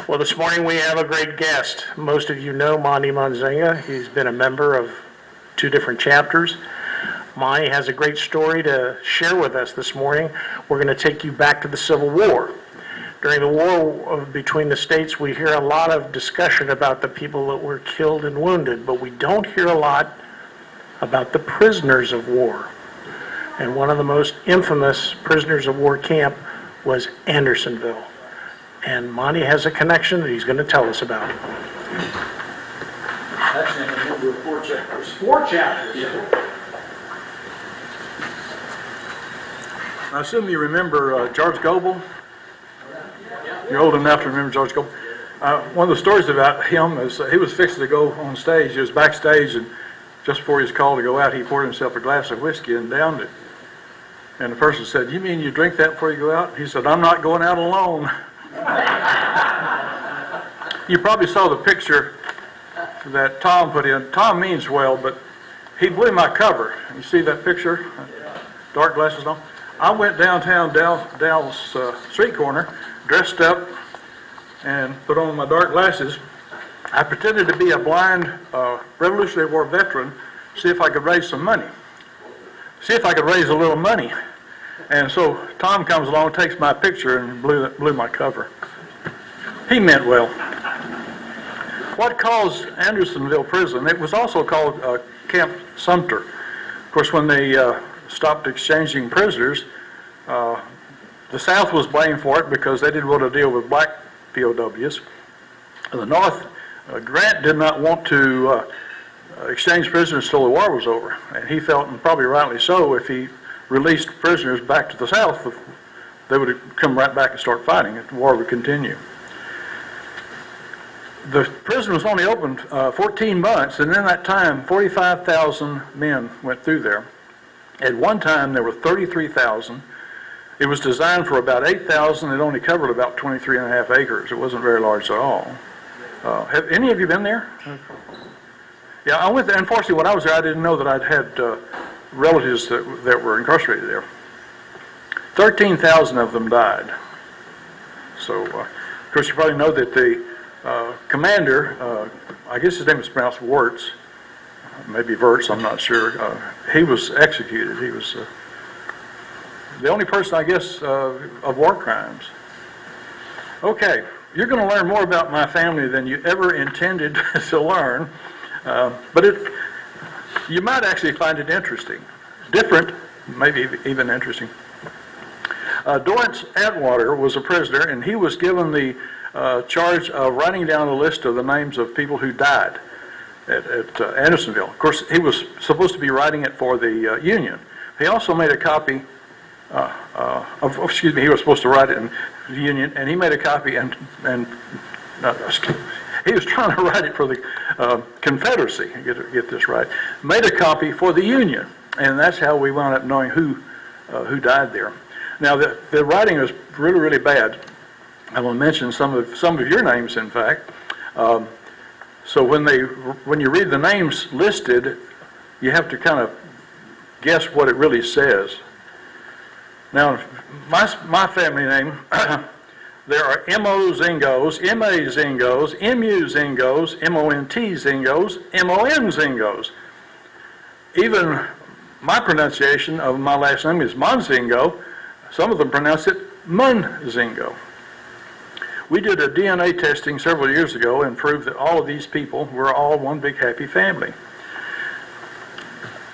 Well, this morning we have a great guest. Most of you know Montie Monzingo. He's been a member of 2 different chapters. Montie has a great story to share with us this morning. We're going to take you back to the Civil War. During the war between the states, we hear a lot of discussion about the people that were killed and wounded, but we don't hear a lot about the prisoners of war. And one of the most infamous prisoners of war camp was Andersonville. And Montie has a connection that he's going to tell us about. Actually, I remember 4 chapters. 4 chapters. Yeah. I assume you remember George Gobel. You're old enough to remember George Gobel. One of the stories about him is he was fixing to go on stage. He was backstage, and just before he was called to go out, he poured himself a glass of whiskey and downed it. And the person said, "You mean you drink that before you go out?" He said, "I'm not going out alone." You probably saw the picture that Tom put in. Tom means well, but he blew my cover. You see that picture? Dark glasses on. I went downtown Dallas street corner, dressed up, and put on my dark glasses. I pretended to be a blind Revolutionary War veteran, see if I could raise some money. See if I could raise a little money. And so Tom comes along, takes my picture, and blew my cover. He meant well. What caused Andersonville Prison? It was also called Camp Sumter. Of course, when they stopped exchanging prisoners, the South was blamed for it because they didn't want to deal with black POWs. The North, Grant did not want to exchange prisoners until the war was over. And he felt, and probably rightly so, if he released prisoners back to the South, they would come right back and start fighting, and the war would continue. The prison was only opened 14 months, and in that time, 45,000 men went through there. At one time, there were 33,000. It was designed for about 8,000. It only covered about 23.5 acres. It wasn't very large at all. Have any of you been there? Yeah, I went there. Unfortunately, when I was there, I didn't know that I'd had relatives that were incarcerated there. 13,000 of them died. So, of course, you probably know that the commander, I guess his name was pronounced Wirtz, maybe Wirtz, I'm not sure. He was executed. He was the only person, I guess, of war crimes. Okay, you're going to learn more about my family than you ever intended to learn, but you might actually find it interesting. Different, maybe even interesting. Dorrance Atwater was a prisoner, and he was given the charge of writing down a list of the names of people who died at Andersonville. Of course, he was supposed to be writing it for the Union. He also made a copy he was supposed to write it in the Union, and he made a copy and he was trying to write it for the Confederacy, get this right, made a copy for the Union, and that's how we wound up knowing who died there. Now, the writing was really, really bad. I will mention some of your names, in fact. So when you read the names listed, you have to kind of guess what it really says. Now, my family name, there are M.O. Zingos, M.A. Zingos, M.U. Zingos, M.O.N.T. Zingos, M.O.N. Zingos. Even my pronunciation of my last name is Monzingo. Some of them pronounce it Monzingo. We did a DNA testing several years ago and proved that all of these people were all one big happy family.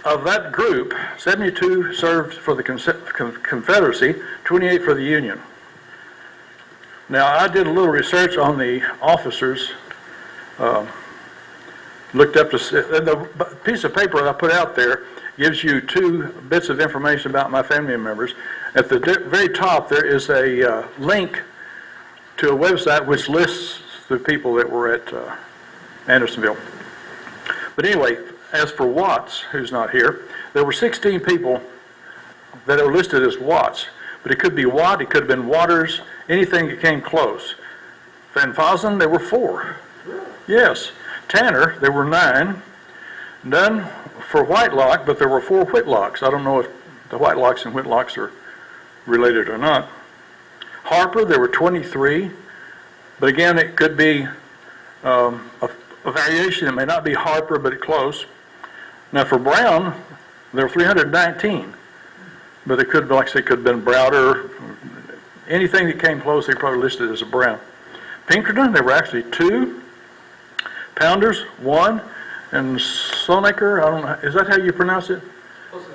Of that group, 72 served for the Confederacy, 28 for the Union. Now, I did a little research on the officers, looked up the piece of paper I put out there gives you 2 bits of information about my family members. At the very top, there is a link to a website which lists the people that were at Andersonville. But anyway, as for Watts, who's not here, there were 16 people that are listed as Watts. But it could be Watt, it could have been Waters, anything that came close. Van Fossen, there were 4. Yes. Tanner, there were 9. None for Whitelock, but there were 4 Whitlocks. I don't know if the Whitelocks and Whitlocks are related or not. Harper, there were 23. But again, it could be a variation. It may not be Harper, but it's close. Now for Brown, there were 319. But it could be, like I say, could have been Browder. Anything that came close, they probably listed as a Brown. Pinkerton, there were actually 2. Pounders, 1. And Sonecker, I don't know, is that how you pronounce it? Close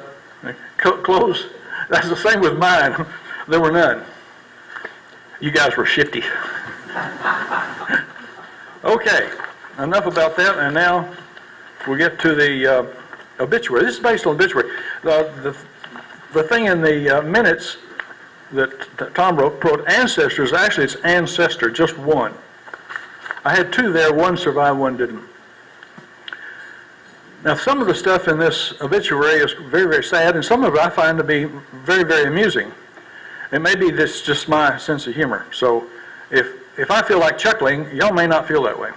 enough. Close. That's the same with mine. There were none. You guys were shifty. Okay, enough about that, and now we'll get to the obituary. This is based on obituary. The thing in the minutes that Tom wrote ancestors, actually it's ancestor, just one. I had 2 there, one survived, one didn't. Now, some of the stuff in this obituary is very, very sad, and some of it I find to be very, very amusing. It may be this just my sense of humor. So if I feel like chuckling, y'all may not feel that way.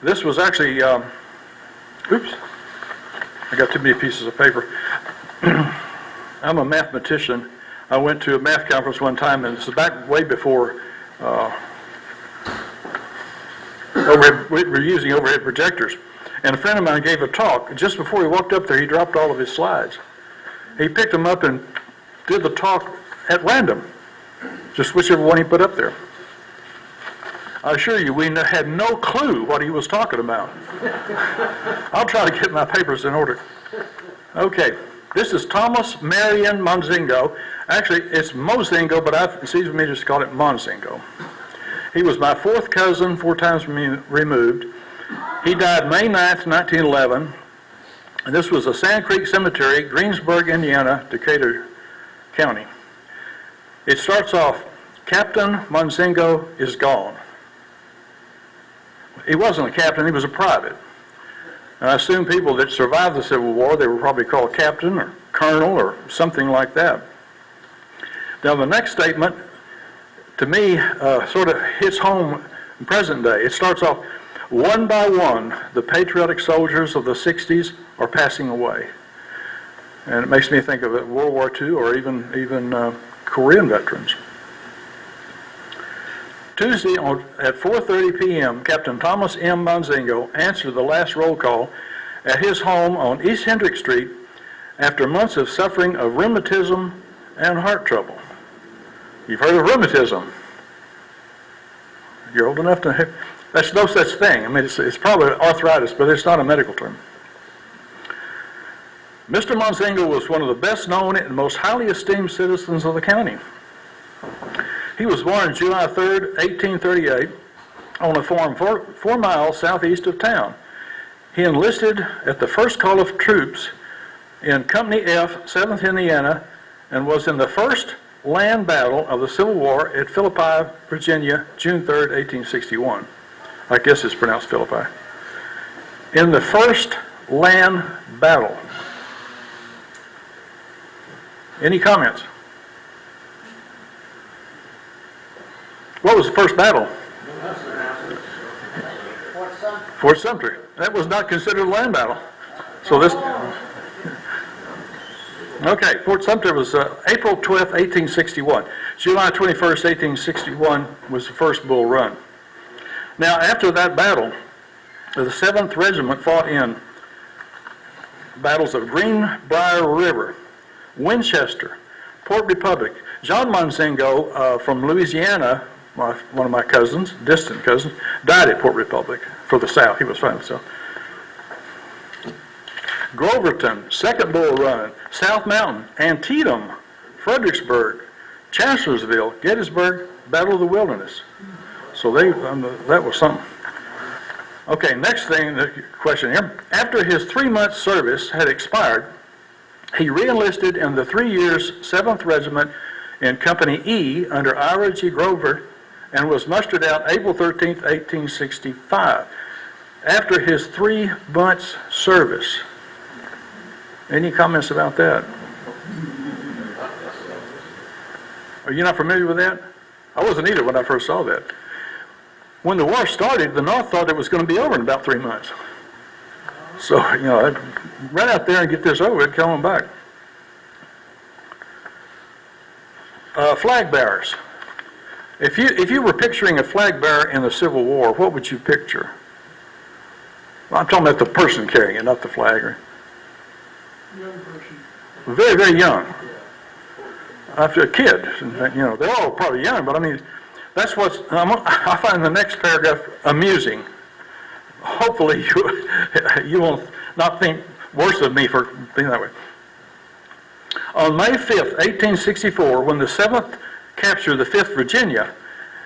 This was actually, oops, I got too many pieces of paper. I'm a mathematician. I went to a math conference one time, and this is back way before we were using overhead projectors. And a friend of mine gave a talk. Just before he walked up there, he dropped all of his slides. He picked them up and did the talk at random, just whichever one he put up there. I assure you, we had no clue what he was talking about. I'll try to get my papers in order. Okay, this is Thomas Marion Monzingo. Actually, it's Mozingo, but it's easy for me to just call it Monzingo. He was my 4th cousin, 4 times removed. He died May 9th, 1911, and this was a Sand Creek Cemetery, Greensburg, Indiana, Decatur County. It starts off, Captain Monzingo is gone. He wasn't a captain, he was a private. And I assume people that survived the Civil War, they were probably called captain or colonel or something like that. Now the next statement, to me, sort of hits home in present day. It starts off, one by one, the patriotic soldiers of the 60s are passing away. And it makes me think of World War II or even Korean veterans. Tuesday at 4:30 p.m., Captain Thomas M. Monzingo answered the last roll call at his home on East Hendrick Street after months of suffering of rheumatism and heart trouble. You've heard of rheumatism. You're old enough to... That's no such thing. I mean, it's probably arthritis, but it's not a medical term. Mr. Monzingo was one of the best known and most highly esteemed citizens of the county. He was born July 3rd, 1838, on a farm 4 miles southeast of town. He enlisted at the first call of troops in Company F, 7th Indiana, and was in the first land battle of the Civil War at Philippi, Virginia, June 3rd, 1861. I guess it's pronounced Philippi. In the first land battle. Any comments? What was the first battle? Fort Sumter. That was not considered a land battle. So this... Okay, Fort Sumter was April 12th, 1861. July 21st, 1861 was the first Bull Run. Now, after that battle, the 7th Regiment fought in battles of Greenbrier River, Winchester, Port Republic. John Monzingo from Louisiana, one of my cousins, distant cousins, died at Port Republic for the South. He was fighting the South. Groverton, Second Bull Run, South Mountain, Antietam, Fredericksburg, Chancellorsville, Gettysburg, Battle of the Wilderness. So that was something. Okay, next thing, the question here. After his 3-month service had expired, he re-enlisted in the 3 years 7th Regiment in Company E under Ira G. Grover and was mustered out April 13th, 1865. After his 3 months service. Any comments about that? Are you not familiar with that? I wasn't either when I first saw that. When the war started, the North thought it was going to be over in about 3 months. So, run out there and get this over with, come on back. Flag bearers. If you were picturing a flag bearer in the Civil War, what would you picture? Well, I'm talking about the person carrying it, not the flag. Young person. Very, very young. After a kid, they're all probably young, but I mean, that's I find the next paragraph amusing. Hopefully you will not think worse of me for being that way. On May 5th, 1864, when the 7th captured the 5th Virginia,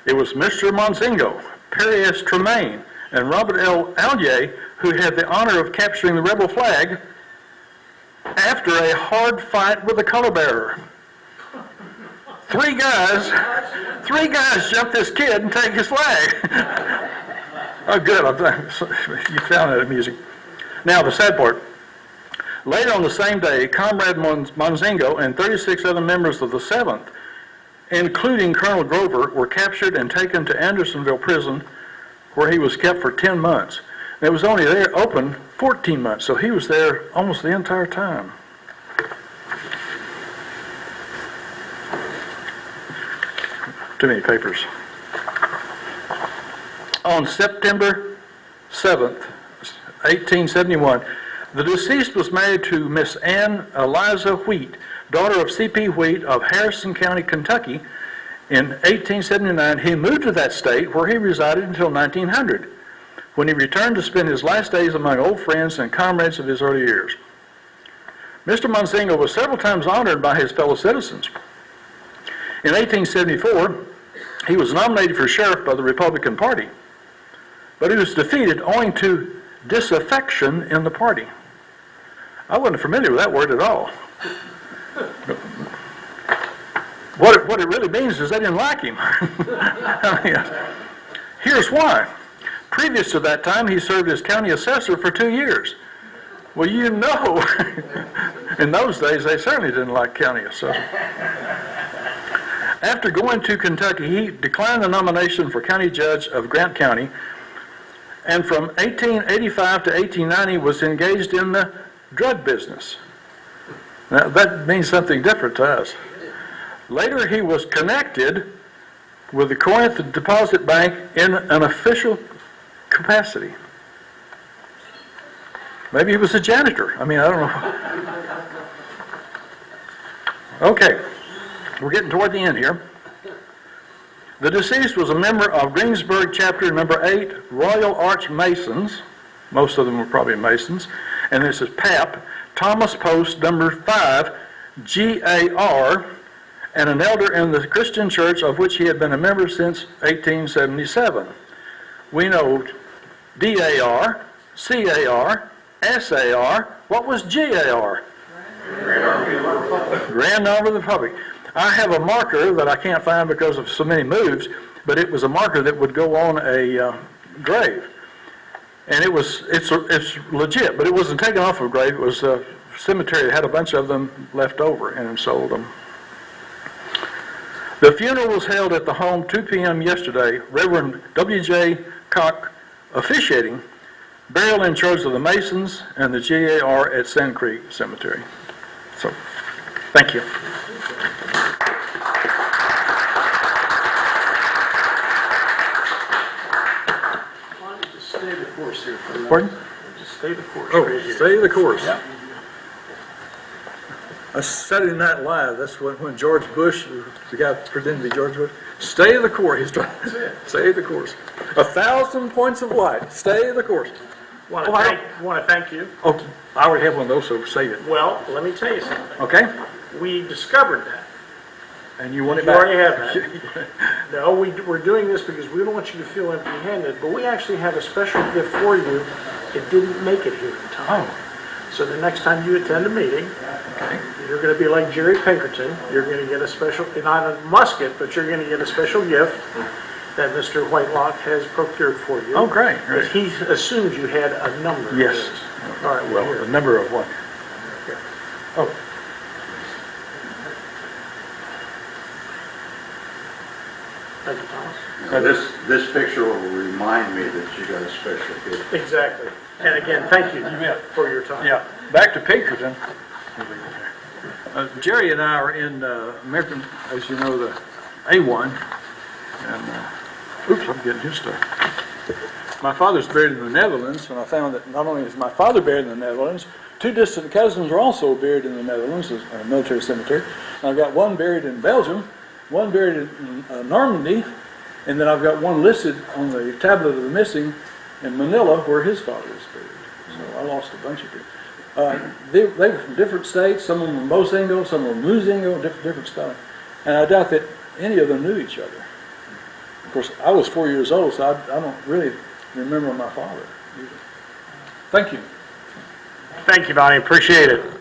it was Mr. Monzingo, Perry S. Tremaine, and Robert L. Allier who had the honor of capturing the rebel flag after a hard fight with the color bearer. Three guys jumped this kid and take his flag. Oh, good. You found that amusing. Now, the sad part. Later on the same day, Comrade Monzingo and 36 other members of the 7th, including Colonel Grover, were captured and taken to Andersonville Prison, where he was kept for 10 months. And it was only there open 14 months, so he was there almost the entire time. Too many papers. On September 7th, 1871, the deceased was married to Miss Ann Eliza Wheat, daughter of C.P. Wheat of Harrison County, Kentucky. In 1879, he moved to that state where he resided until 1900, when he returned to spend his last days among old friends and comrades of his early years. Mr. Monzingo was several times honored by his fellow citizens. In 1874, he was nominated for sheriff by the Republican Party, but he was defeated owing to disaffection in the party. I wasn't familiar with that word at all. What it really means is they didn't like him. I mean, here's why. Previous to that time, he served as county assessor for 2 years. Well, in those days, they certainly didn't like county assessor. After going to Kentucky, he declined the nomination for county judge of Grant County, and from 1885 to 1890 was engaged in the drug business. Now, that means something different to us. Later, he was connected with the Corinth Deposit Bank in an official capacity. Maybe he was a janitor. I mean, I don't know. Okay, we're getting toward the end here. The deceased was a member of Greensburg Chapter number 8, Royal Arch Masons. Most of them were probably Masons. And this is PAP, Thomas Post number 5, GAR, and an elder in the Christian Church of which he had been a member since 1877. We know DAR, CAR, SAR. What was GAR? Grand Army of the Republic. I have a marker that I can't find because of so many moves, but it was a marker that would go on a grave. And it's legit, but it wasn't taken off of a grave. It was a cemetery that had a bunch of them left over and sold them. The funeral was held at the home 2 p.m. yesterday. Reverend W.J. Koch officiating, burial in charge of the Masons and the GAR at Sand Creek Cemetery. So, thank you. Just stay the course here for a minute. Pardon? Just stay the course. Oh, right here. stay the course. Yeah. Saturday Night Live, that's when George Bush, the guy pretending to be George Bush, stay the course. He's trying to stay the course. 1,000 points of light. Stay the course. Want to thank you. Oh, I already have one of those, so save it. Well, let me tell you something. Okay? We discovered that. And you want it You back? already have that. No, we're doing this because we don't want you to feel empty-handed, but we actually have a special gift for you. It didn't make it here in time. Oh, So the next time you attend a meeting, okay. you're going to be like Jerry Pinkerton. You're going to get a special, not a musket, but you're going to get a special gift that Mr. Whitelock has procured for you. Oh, great, Because great. he assumed you had a number. Yes. of these. All right, well, Well, here. the number of what? Here. Oh, Thank you, Thomas. This picture will remind me that you got a special gift. Exactly. And again, thank you for your time. yeah. Back to Pinkerton. Jerry and I are in American, as you know, the A1, And, oops, I'm getting his stuff. My father's buried in the Netherlands, and I found that not only is my father buried in the Netherlands, 2 distant cousins are also buried in the Netherlands, a military cemetery. And I've got one buried in Belgium, one buried in Normandy, and then I've got one listed on the tablet of the missing in Manila, where his father is buried. So I lost a bunch of people. They were from different states. Some of them were Mozingo, some were Muzingo, different spelling. And I doubt that any of them knew each other. Of course, I was 4 years old, so I don't really remember my father either. Thank you. Thank you, Bonnie, appreciate it.